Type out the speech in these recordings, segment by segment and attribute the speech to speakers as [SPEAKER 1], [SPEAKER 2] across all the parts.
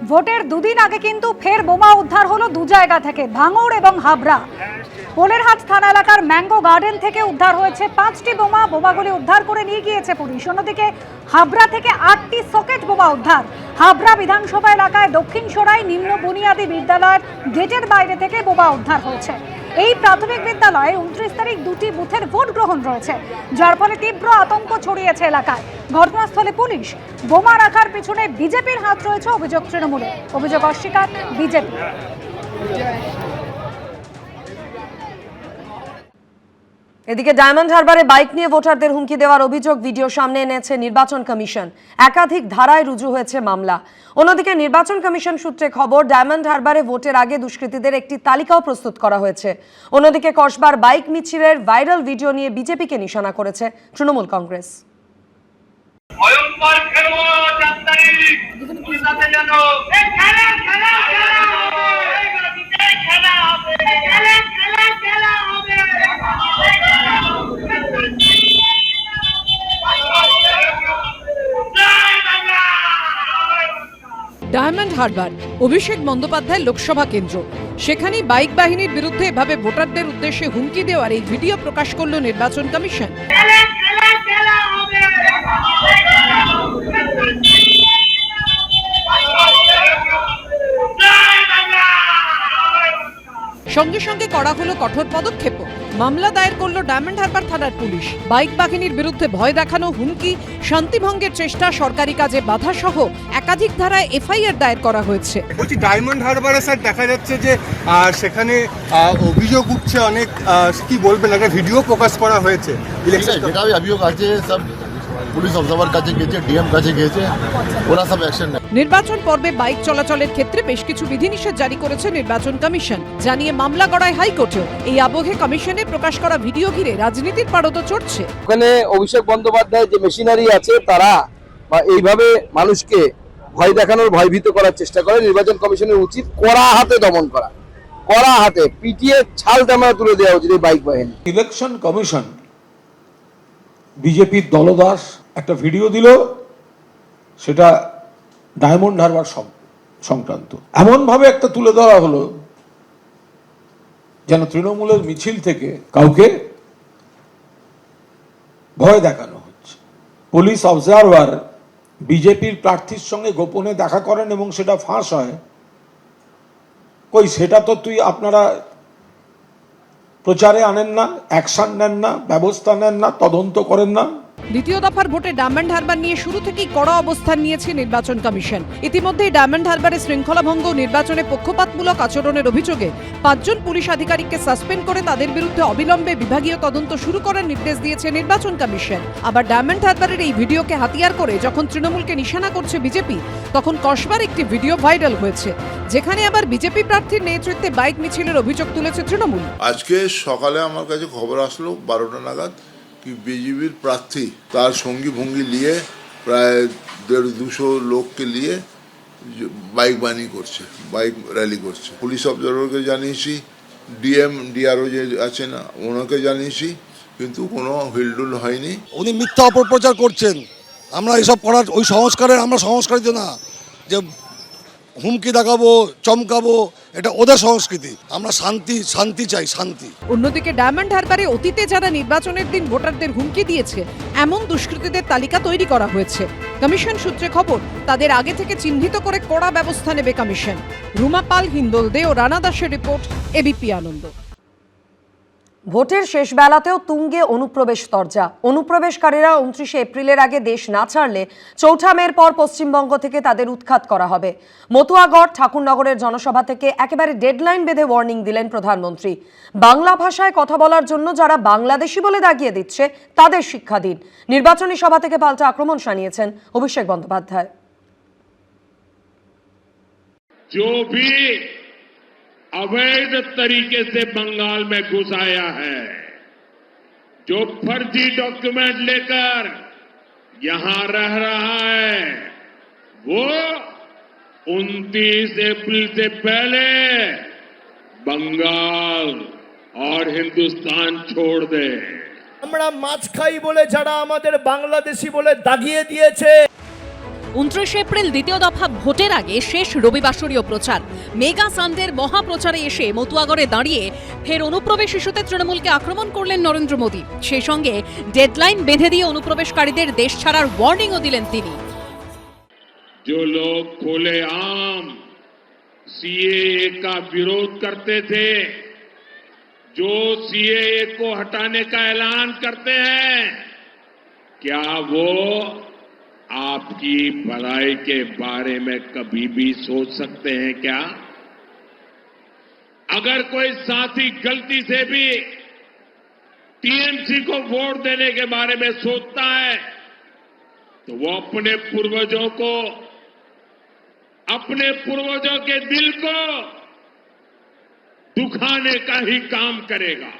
[SPEAKER 1] ভোটের দুদিন আগে কিন্তু ফের বোমা উদ্ধার হলো দু জায়গা থেকে, ভাঙড় এবং হাবড়া। পোলেরহাট থানা এলাকার ম্যাঙ্গো গার্ডেন থেকে উদ্ধার হয়েছে 5টি বোমা। বোমাগুলি উদ্ধার করে নিয়ে গিয়েছে পুলিশ। অন্যদিকে হাবড়া থেকে 8টি সকেট বোমা উদ্ধার। হাবড়া বিধানসভা এলাকায় দক্ষিণ সরাই নিম্ন বুনিয়াদী বিদ্যালয়ের গেটের বাইরে থেকে বোমা উদ্ধার হয়েছে। এই প্রাথমিক বিদ্যালয়ে 29 তারিখ দুটি বুথের ভোট গ্রহণ রয়েছে, যার ফলে তীব্র আতঙ্ক ছড়িয়েছে এলাকায়। ঘটনাস্থলে পুলিশ। বোমা রাখার পিছনে বিজেপির হাত রয়েছে অভিযোগ তৃণমূলের। অভিযোগ অস্বীকার বিজেপি।
[SPEAKER 2] এদিকে ডায়মন্ড হারবারে বাইক নিয়ে ভোটারদের হুমকি দেওয়ার অভিযোগ ভিডিও সামনে এনেছে নির্বাচন কমিশন। একাধিক ধারায় রুজু হয়েছে মামলা। অন্যদিকে নির্বাচন কমিশন সূত্রে খবর, ডায়মন্ড হারবারে ভোটের আগে দুষ্কৃতীদের একটি তালিকাও প্রস্তুত করা হয়েছে। অন্যদিকে কসবার বাইক মিছিলের ভাইরাল ভিডিও নিয়ে বিজেপিকে নিশানা করেছে তৃণমূল কংগ্রেস।
[SPEAKER 3] ডায়মন্ড হারবার অভিষেক বন্দ্যোপাধ্যায় লোকসভা কেন্দ্র, সেখানেই বাইক বাহিনীর বিরুদ্ধে এভাবে ভোটারদের উদ্দেশ্যে হুমকি দেওয়ার এই ভিডিও প্রকাশ করল নির্বাচন কমিশন। সঙ্গে সঙ্গে করা হলো কঠোর পদক্ষেপ। মামলা দায়ের করল ডায়মন্ড হারবার থানার পুলিশ। বাইক বাহিনীর বিরুদ্ধে ভয় দেখানো, হুমকি, শান্তিভঙ্গের চেষ্টা, সরকারি কাজে বাধা সহ একাধিক ধারায় এফআইআর দায়ের করা হয়েছে।
[SPEAKER 4] বলছি ডায়মন্ড হারবারে স্যার দেখা যাচ্ছে যে সেখানে অভিযোগ উঠছে অনেক, কি বলবেন, একটা ভিডিও প্রকাশ করা হয়েছে।
[SPEAKER 5] যেটা অভিযোগ আছে সব পুলিশ অবজারভার কাছে গিয়েছে, ডিএম কাছে গিয়েছে, ওরা সব অ্যাকশন নেয়।
[SPEAKER 3] নির্বাচন পর্বে বাইক চলাচলের ক্ষেত্রে বেশ কিছু বিধিনিষেধ জারি করেছে নির্বাচন কমিশন, জানিয়ে মামলা গড়ায় হাইকোর্টেও। এই আবহে কমিশনের প্রকাশ করা ভিডিও ঘিরে রাজনীতির পারদও চড়ছে।
[SPEAKER 6] ওখানে অভিষেক বন্দ্যোপাধ্যায় যে মেশিনারি আছে তারা বা এইভাবে মানুষকে ভয় দেখানোর, ভয়ভীত করার চেষ্টা করে। নির্বাচন কমিশনের উচিত কড়া হাতে দমন করা, কড়া হাতে পিটিয়ে ছাল চামড়া তুলে দেওয়া উচিত এই বাইক বাহিনী।
[SPEAKER 7] ইলেকশন কমিশন বিজেপির দলদাস একটা ভিডিও দিল, সেটা ডায়মন্ড হারবার সংক্রান্ত। এমন ভাবে একটা তুলে ধরা হলো যেন তৃণমূলের মিছিল থেকে কাউকে ভয় দেখানো হচ্ছে। পুলিশ অবজারভার বিজেপির প্রার্থীর সঙ্গে গোপনে দেখা করেন এবং সেটা ফাঁস হয়। কই, সেটা তো আপনারা প্রচারে আনেন না, অ্যাকশন নেন না, ব্যবস্থা নেন না, তদন্ত করেন না।
[SPEAKER 3] দ্বিতীয় দফার ভোটে ডায়মন্ড হারবার নিয়ে শুরু থেকেই কড়া অবস্থান নিয়েছে নির্বাচন কমিশন। ইতিমধ্যেই ডায়মন্ড হারবারে শৃঙ্খলা ভঙ্গ, নির্বাচনে পক্ষপাতমূলক আচরণের অভিযোগে 5 জন পুলিশ আধিকারিককে সাসপেন্ড করে তাদের বিরুদ্ধে অবিলম্বে বিভাগীয় তদন্ত শুরু করার নির্দেশ দিয়েছে নির্বাচন কমিশন। আবার ডায়মন্ড হারবারের এই ভিডিওকে হাতিয়ার করে যখন তৃণমূলকে নিশানা করছে বিজেপি, তখন কসবার একটি ভিডিও ভাইরাল হয়েছে, যেখানে আবার বিজেপি প্রার্থীর নেতৃত্বে বাইক মিছিলের অভিযোগ তুলেছে তৃণমূল।
[SPEAKER 8] আজকে সকালে আমার কাছে খবর আসলো 12টা নাগাদ কি বিজেপির প্রার্থী তার সঙ্গী ভঙ্গি নিয়ে প্রায় 150-200 লোককে নিয়ে বাইক বানি করছে, বাইক র্যালি করছে। পুলিশ অবজারভারকে জানিয়েছি, ডিএম ডিআরও যে আছে না, ওনাকে জানিয়েছি, কিন্তু কোনো হিলডুল হয়নি।
[SPEAKER 9] উনি মিথ্যা অপপ্রচার করছেন। আমরা এসব করার ওই সংস্কারের আমরা সংস্কারিত না, যে হুমকি দেখাবো, চমকাবো, এটা ওদের সংস্কৃতি। আমরা শান্তি চাই, শান্তি।
[SPEAKER 3] অন্যদিকে ডায়মন্ড হারবারে অতীতে যারা নির্বাচনের দিন ভোটারদের হুমকি দিয়েছে এমন দুষ্কৃতীদের তালিকা তৈরি করা হয়েছে। কমিশন সূত্রে খবর, তাদের আগে থেকে চিহ্নিত করে কড়া ব্যবস্থা নেবে কমিশন। রুমা পাল, হিন্দোল দে ও রানা দাসের রিপোর্ট, এবিপি আনন্দ।
[SPEAKER 2] ভোটের শেষ বেলাতেও তুঙ্গে অনুপ্রবেশ তরজা। অনুপ্রবেশকারীরা 29 এপ্রিলের আগে দেশ না ছাড়লে 4 মের পর পশ্চিমবঙ্গ থেকে তাদের উৎখাত করা হবে। মতুয়াগড়, ঠাকুরনগরের জনসভা থেকে একেবারে ডেডলাইন বেঁধে ওয়ার্নিং দিলেন প্রধানমন্ত্রী। বাংলা ভাষায় কথা বলার জন্য যারা বাংলাদেশি বলে দাগিয়ে দিচ্ছে তাদের শিক্ষা দিন। নির্বাচনী সভা থেকে পাল্টা আক্রমণ শানিয়েছেন অভিষেক বন্দ্যোপাধ্যায়।
[SPEAKER 10] अवैध तरीके से बंगाल में घुस आया है, जो फर्जी डॉक्यूमेंट लेकर यहां रह रहा है, वो 29 अप्रैल से पहले बंगाल और हिंदुस्तान छोड़ दे।
[SPEAKER 11] আমরা মাছ খাই বলে যারা আমাদের বাংলাদেশি বলে দাগিয়ে দিয়েছে, 29 এপ্রিল দ্বিতীয় দফা ভোটের আগে শেষ রবিবাসরীয় প্রচার। মেগা সানডের মহাপ্রচারে এসে মতুয়াগড়ে দাঁড়িয়ে ফের অনুপ্রবেশ ইস্যুতে তৃণমূলকে আক্রমণ করলেন নরেন্দ্র মোদী। সেই সঙ্গে ডেডলাইন বেঁধে দিয়ে অনুপ্রবেশকারীদের দেশ ছাড়ার ওয়ার্নিংও দিলেন তিনি।
[SPEAKER 10] जो लोग खुलेआम सीएए का विरोध करते थे, जो सीएए को हटाने का ऐलान करते हैं, क्या वो आपकी भलाई के बारे में कभी भी सोच सकते हैं क्या? अगर कोई साथी गलती से भी टीएमसी को वोट देने के बारे में सोचता है तो वो अपने पूर्वजों के दिल को दुखाने का ही काम करेगा।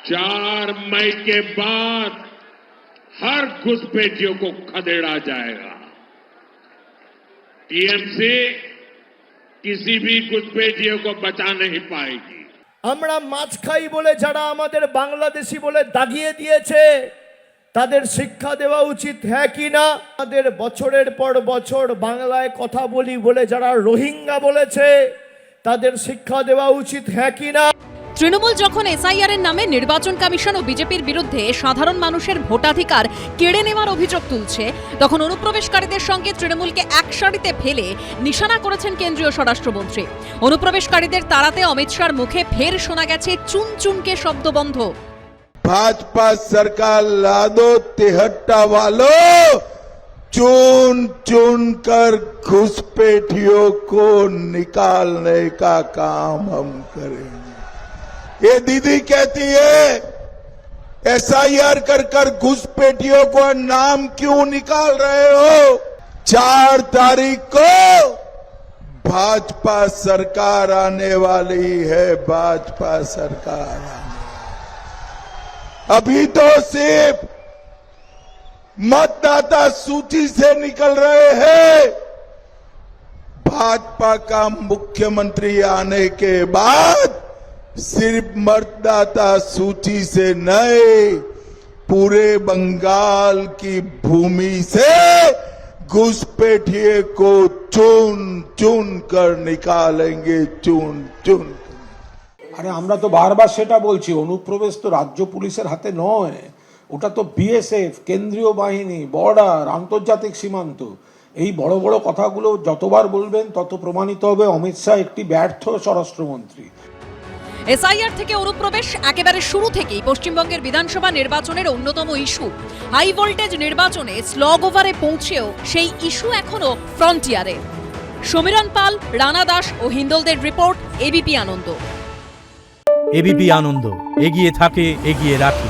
[SPEAKER 10] 4 मई के बाद हर घुसपैठियों को खदेड़ा जाएगा। टीएमसी किसी भी घुसपैठियों को बचा नहीं पाएगी।
[SPEAKER 12] আমরা মাছ খাই বলে যারা আমাদের বাংলাদেশি বলে দাগিয়ে দিয়েছে তাদের শিক্ষা দেওয়া উচিত হ্যাঁ কি না? আমাদের বছরের পর বছর বাংলায় কথা বলি বলে যারা রোহিঙ্গা বলেছে তাদের শিক্ষা দেওয়া উচিত হ্যাঁ কি না?
[SPEAKER 11] তৃণমূল যখন এসআইআর এর নামে নির্বাচন কমিশন ও বিজেপির বিরুদ্ধে সাধারণ মানুষের ভোটাধিকার কেড়ে নেওয়ার অভিযোগ তুলছে, তখন অনুপ্রবেশকারীদের সঙ্গে তৃণমূলকে এক সারিতে ফেলে নিশানা করেছেন কেন্দ্রীয় স্বরাষ্ট্রমন্ত্রী। অনুপ্রবেশকারীদের তাড়াতে অমিত শাহর মুখে ফের শোনা গেছে চুন চুনকে শব্দবন্ধ।
[SPEAKER 13] भाजपा सरकार ला दो तिहट्टा वालों, चुन चुन कर घुसपैठियों को निकालने का काम हम करेंगे। ये दीदी कहती है एसआईआर कर घुसपैठियों को नाम क्यों निकाल रहे हो? 4 तारीख को भाजपा सरकार आने वाली है। भाजपा सरकार अभी तो सिर्फ मतदाता सूची से निकल रहे हैं। भाजपा का मुख्यमंत्री आने के बाद सिर्फ मतदाता सूची से नहीं, पूरे बंगाल की भूमि से घुसपैठिए को चुन चुन कर निकालेंगे, चुन चुन।
[SPEAKER 7] আরে আমরা তো বারবার সেটা বলছি, অনুপ্রবেশ তো রাজ্য পুলিশের হাতে নয়, ওটা তো বিএসএফ, কেন্দ্রীয় বাহিনী, বর্ডার, আন্তর্জাতিক সীমান্ত। এই বড় বড় কথাগুলো যতবার বলবেন তত প্রমাণিত হবে অমিত শাহ একটি ব্যর্থ স্বরাষ্ট্রমন্ত্রী।
[SPEAKER 11] এসআইআর থেকে অনুপ্রবেশ একেবারে শুরু থেকেই পশ্চিমবঙ্গের বিধানসভা নির্বাচনের অন্যতম ইস্যু। হাই ভোল্টেজ নির্বাচনে স্লগ ওভারে পৌঁছেও সেই ইস্যু এখনো ফ্রন্টিয়ারে। সমীরণ পাল, রানা দাস ও হিন্দলদের রিপোর্ট, এবিপি আনন্দ।
[SPEAKER 14] এবিপি আনন্দ, এগিয়ে থাকে, এগিয়ে রাখে।